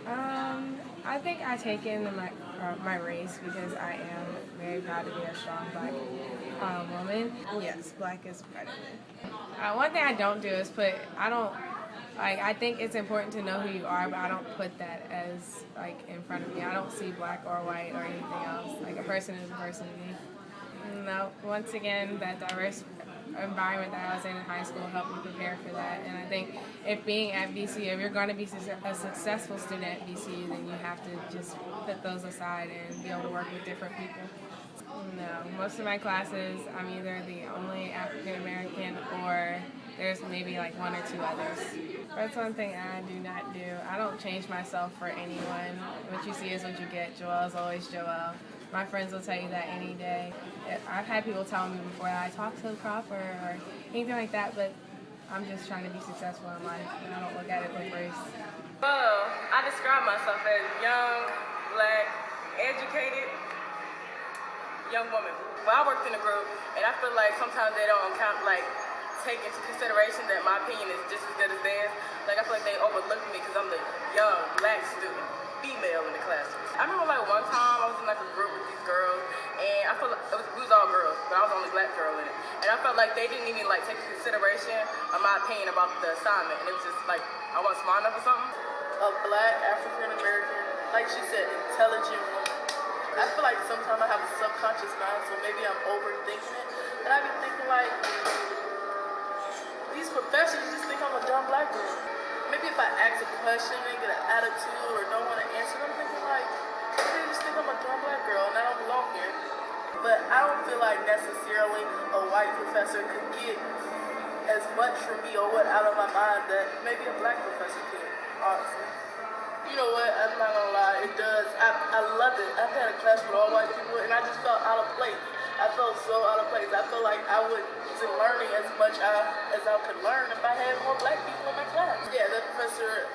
I think I take in my race because I am very proud to be a strong black woman. Yes, black is better. One thing I don't do is I think it's important to know who you are, but I don't put that as in front of me. I don't see black or white or anything else. Like a person is a person to me. No, once again, that diverse environment that I was in high school helped me prepare for that. And I think if being at VCU, if you're going to be a successful student at VCU, then you have to just put those aside and be able to work with different people. No, most of my classes, I'm either the only African American or there's maybe like one or two others. That's one thing I do not do. I don't change myself for anyone. What you see is what you get. Joelle is always Joelle. My friends will tell you that any day. I've had people tell me before that I talk so proper or anything like that, but I'm just trying to be successful in life and I don't look at it with race. Well, I describe myself as young, black, educated, young woman. Well, I worked in a group and I feel like sometimes they don't take into consideration that my opinion is just as good as theirs. Like I feel like they overlook me because I'm the young, black student, female in the classroom. I remember one time I was in a group with these girls and I felt like we was all girls, but I was the only black girl in it. And I felt like they didn't even take into consideration of my opinion about the assignment. And it was just I wasn't smart enough or something. A black African American, like she said, intelligent woman. I feel like sometimes I have a subconscious mind, so maybe I'm overthinking it. And I be thinking these professors just think I'm a dumb black girl. Maybe if I ask a question and get an attitude or don't want to answer, I'm thinking maybe they just think I'm a dumb black girl and I don't belong here. But I don't feel like necessarily a white professor could get as much from me or what out of my mind that maybe a black professor could, honestly. You know what, I'm not gonna lie, it does. I love it. I've had a class with all white people and I just felt out of place. I felt so out of place. I felt like I wasn't learning as much as I could learn if I had more black people in my class. Yeah, that professor,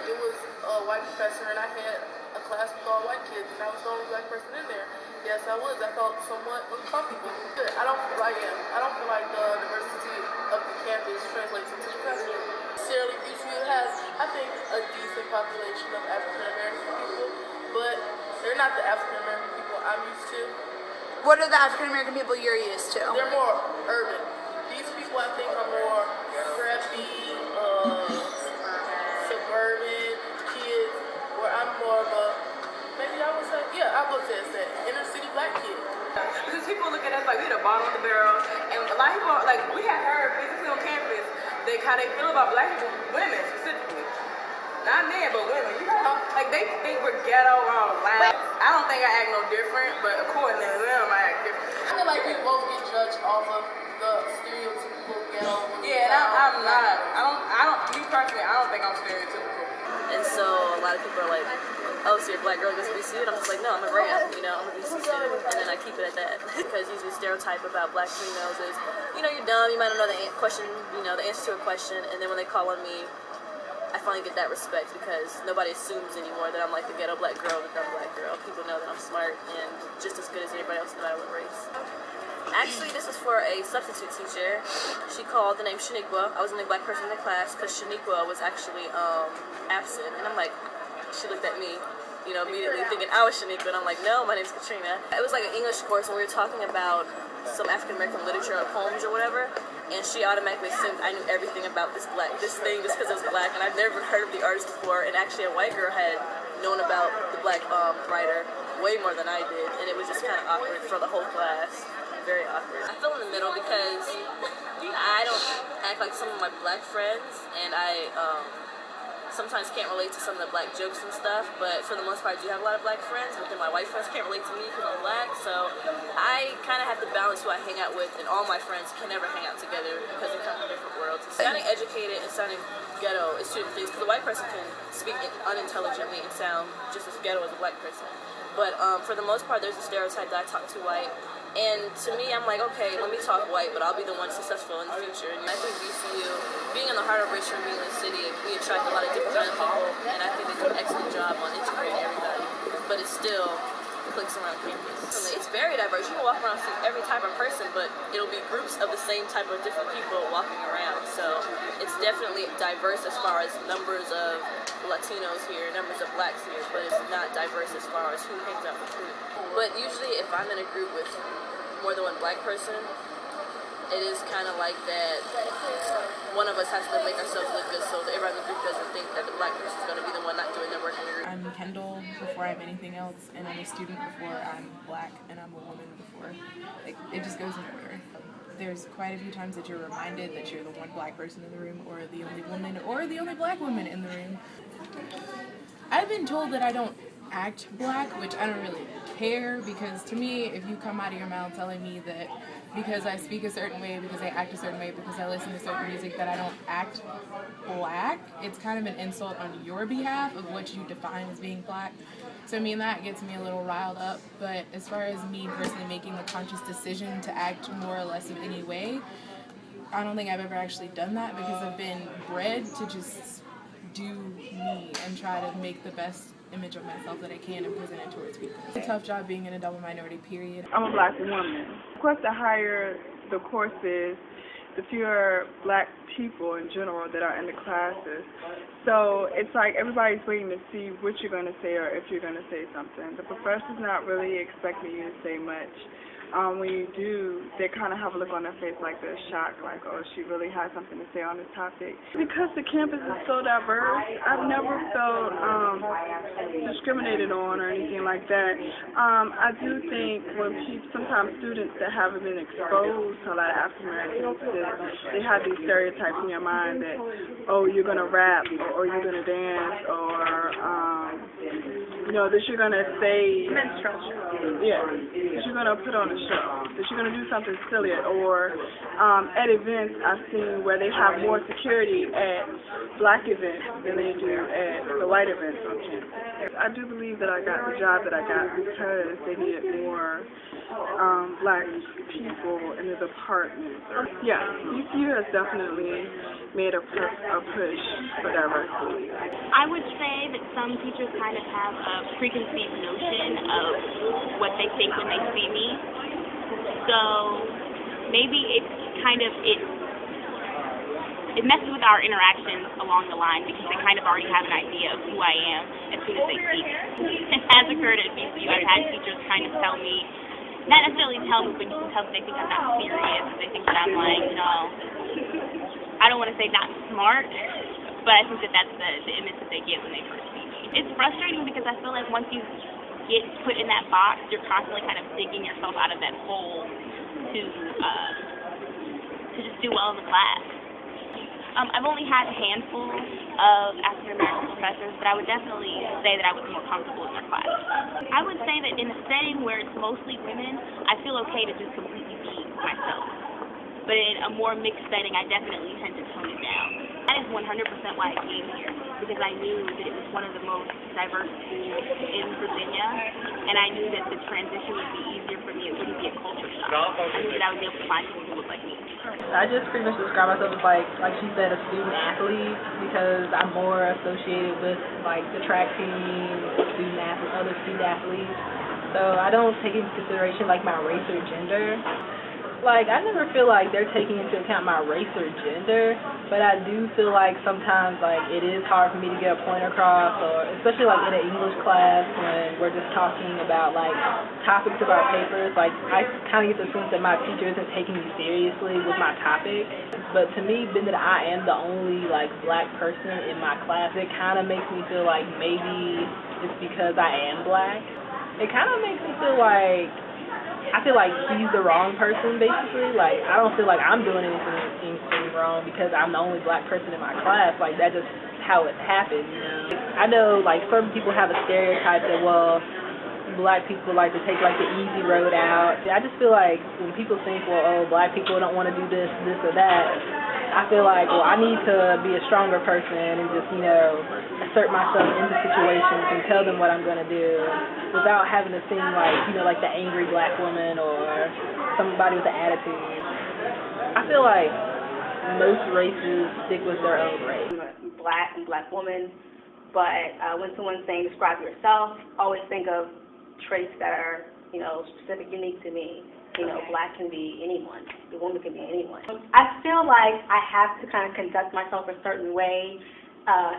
it was a white professor and I had a class with all white kids and I was the only black person in there. Yes, I was. I felt somewhat uncomfortable. I don't feel like the diversity of the campus translates into the classroom. Necessarily, VCU has, I think, a decent population of African American people, but they're not the African American people I'm used to. What are the African American people you're used to? They're more urban. These people I think are more preppy, suburban kids, where I'm more of a, maybe I would say it's that inner city black kid. Because people look at us like we the bottom of the barrel, and a lot of people, we have heard physically on campus, how they feel about black people, women specifically. Not men, but women. You know, they think we're ghetto, we're all loud. I don't think I act no different, but according to them, I act different. I feel like we both get judged off of the stereotypical ghetto. Yeah, and I'm not. Me personally, I don't think I'm stereotypical. And so a lot of people are like, oh, so you're a black girl goes to VCU? And I'm just like, no, I'm a brand, I'm a VCU student. And then I keep it at that. Because usually the stereotype about black females is, you're dumb, you might not know the question, the answer to a question, and then when they call on me, I finally get that respect because nobody assumes anymore that I'm like the ghetto black girl, the dumb black girl. People know that I'm smart and just as good as anybody else no matter what race. Actually, this was for a substitute teacher. She called the name Shaniqua. I was the only black person in the class because Shaniqua was actually absent. And I'm like, she looked at me, immediately thinking I was Shaniqua. And I'm like, no, my name's Katrina. It was like an English course and we were talking about some African American literature or poems or whatever. And she automatically assumed I knew everything about this thing just because it was black. And I've never heard of the artist before. And actually a white girl had known about the black writer way more than I did. And it was just kind of awkward for the whole class. Very awkward. I feel in the middle because I don't act like some of my black friends, and I sometimes can't relate to some of the black jokes and stuff, but for the most part I do have a lot of black friends, but then my white friends can't relate to me because I'm black, so I kind of have to balance who I hang out with, and all my friends can never hang out together because they come from different worlds. Sounding educated and sounding ghetto is two different things, because a white person can speak unintelligently and sound just as ghetto as a black person. But for the most part, there's a stereotype that I talk too white. And to me, I'm like, okay, let me talk white, but I'll be the one successful in the future. And I think VCU, being in the heart of Richmond, being in the city, we attract a lot of different kind of people, and I think they do an excellent job on integrating everybody. But it's still cliques around campus. It's very diverse. You can walk around see every type of person, but it'll be groups of the same type of different people walking around. So it's definitely diverse as far as numbers of Latinos here, numbers of blacks here, but it's not diverse as far as who hangs out with who. But usually if I'm in a group with more than one black person, it is kind of like that one of us has to make ourselves look good so that everybody in the group doesn't think that the black person is going to be the one not doing their work in the group. I'm Kendall before I'm anything else, and I'm a student before I'm black, and I'm a woman before. It just goes in order. There's quite a few times that you're reminded that you're the one black person in the room, or the only woman, or the only black woman in the room. I've been told that I don't act black, which I don't really care, because to me, if you come out of your mouth telling me that because I speak a certain way, because I act a certain way, because I listen to certain music, that I don't act black, it's kind of an insult on your behalf of what you define as being black. So I mean, that gets me a little riled up. But as far as me personally making the conscious decision to act more or less of any way, I don't think I've ever actually done that, because I've been bred to just do me and try to make the best image of myself that I can and present it towards people. It's a tough job being in a double minority, period. I'm a black woman. Of course, the higher the course is, the fewer black people in general that are in the classes. So it's like everybody's waiting to see what you're going to say or if you're going to say something. The professor's not really expecting you to say much. When you do, they kind of have a look on their face like they're shocked, like, oh, she really has something to say on this topic. Because the campus is so diverse, I've never felt discriminated on or anything like that. I do think when sometimes students that haven't been exposed to a lot of African Americans, they have these stereotypes in your mind that, oh, you're going to rap, or you're going to dance, or, that you're going to say, yeah, that you're going to put on a show, that you're going to do something silly, or at events I've seen where they have more security at black events than they do at the white events on campus. I do believe that I got the job that I got because they needed more black people in the department. Yeah, VCU has definitely made a push for diversity. I would say that some teachers kind of have a preconceived notion of what they think when they see me. So maybe it messes with our interactions along the line, because they kind of already have an idea of who I am as soon as they see me. It has occurred at VCU. I've had teachers kind of tell me, not necessarily tell me, but you can tell that they think I'm not serious. They think that I'm like, I don't want to say not smart, but I think that that's the image that they get when they first see me. It's frustrating because I feel like once you get put in that box, you're constantly kind of digging yourself out of that hole to just do well in the class. I've only had a handful of African American professors, but I would definitely say that I was more comfortable in their classes. I would say that in a setting where it's mostly women, I feel okay to just completely be myself. But in a more mixed setting, I definitely tend to tone it down. That is 100% why I came here, because I knew that it was one of the most diverse schools in Virginia, and I knew that the transition would be easier for me. It wouldn't be a culture shock. I knew that I would be able to find people who look like me. I just pretty much describe myself as like she said, a student athlete, because I'm more associated with like the track team, other student athletes. So I don't take into consideration like my race or gender. Like, I never feel like they're taking into account my race or gender, but I do feel like sometimes, like, it is hard for me to get a point across, or especially, like, in an English class when we're just talking about, like, topics of our papers. Like, I kind of get the sense that my teacher isn't taking me seriously with my topic. But to me, being that I am the only, like, black person in my class, it kind of makes me feel like maybe it's because I am black. It kind of makes me feel like I feel like he's the wrong person, basically. Like, I don't feel like I'm doing anything wrong because I'm the only black person in my class. Like, that's just how it happened, I know, like, certain people have a stereotype that, well, black people like to take, like, the easy road out. I just feel like when people think, well, oh, black people don't want to do this or that, I feel like, well, I need to be a stronger person and just, assert myself into situations and tell them what I'm going to do without having to seem like, like the angry black woman or somebody with an attitude. I feel like most races stick with their own race. I'm black and black woman, but when someone's saying describe yourself, always think of traits that are, specific, unique to me. Black can be anyone. The woman can be anyone. I feel like I have to kind of conduct myself a certain way,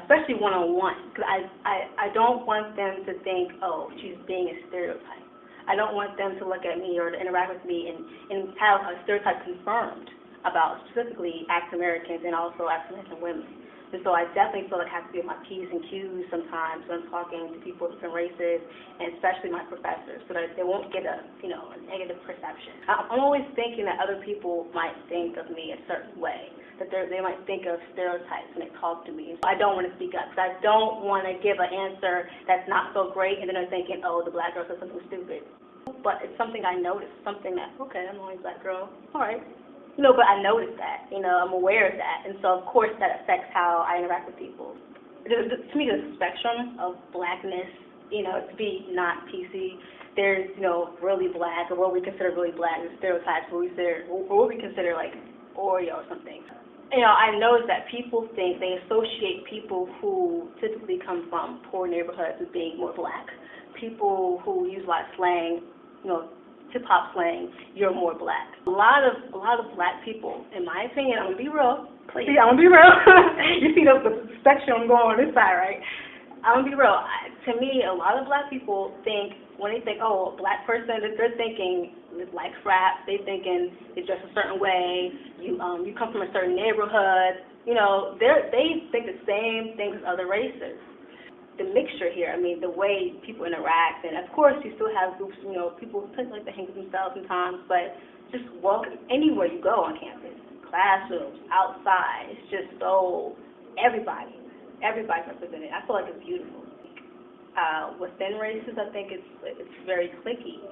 especially one-on-one, because I don't want them to think, oh, she's being a stereotype. I don't want them to look at me or to interact with me and have a stereotype confirmed about specifically African Americans and also African American women. And so I definitely feel like I have to be on my P's and Q's sometimes when I'm talking to people of different races, and especially my professors, so that they won't get a negative perception. I'm always thinking that other people might think of me a certain way, that they might think of stereotypes when they talk to me. I don't want to speak up because I don't want to give an answer that's not so great, and then they're thinking, oh, the black girl said something stupid. But it's something I noticed, something that, okay, I'm only a black girl, all right. But I noticed that, I'm aware of that, and so of course that affects how I interact with people. To me, there's a spectrum of blackness, to be not PC. There's, really black, or what we consider really black, the stereotypes, what we consider like Oreo or something. I noticed that people think they associate people who typically come from poor neighborhoods as being more black. People who use a lot of slang, hip-hop slang, you're more black. A lot of black people, in my opinion, I'm going to be real. Please. See, I'm going to be real. You see the spectrum going on this side, right? I'm going to be real. To me, a lot of black people think, when they think, oh, a black person, they're thinking like rap, they're thinking they dress a certain way, you come from a certain neighborhood, they think the same things as other races. The mixture here, the way people interact, and of course you still have groups, people like to hang with themselves sometimes, but just walk anywhere you go on campus, classrooms, outside, it's just so, everybody's represented. I feel like it's beautiful. Within races, I think it's very cliquey.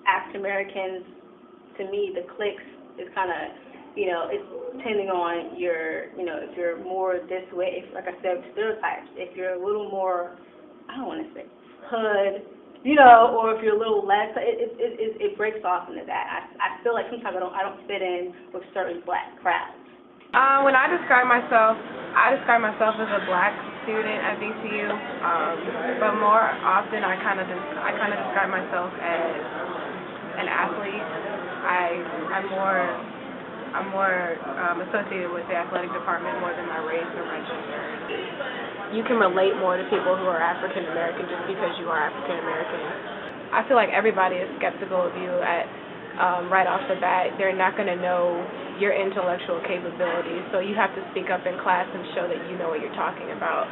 African Americans, to me, the cliques is kind of, it's depending on your, if you're more this way, like I said, stereotypes. If you're a little more, I don't want to say hood, or if you're a little less, it breaks off into that. I feel like sometimes I don't fit in with certain black crowds. When I describe myself as a black student at VCU, but more often I kind of describe myself as an athlete. I'm more associated with the athletic department more than my race or my gender. You can relate more to people who are African American just because you are African American. I feel like everybody is skeptical of you at right off the bat. They're not going to know your intellectual capabilities, so you have to speak up in class and show that you know what you're talking about.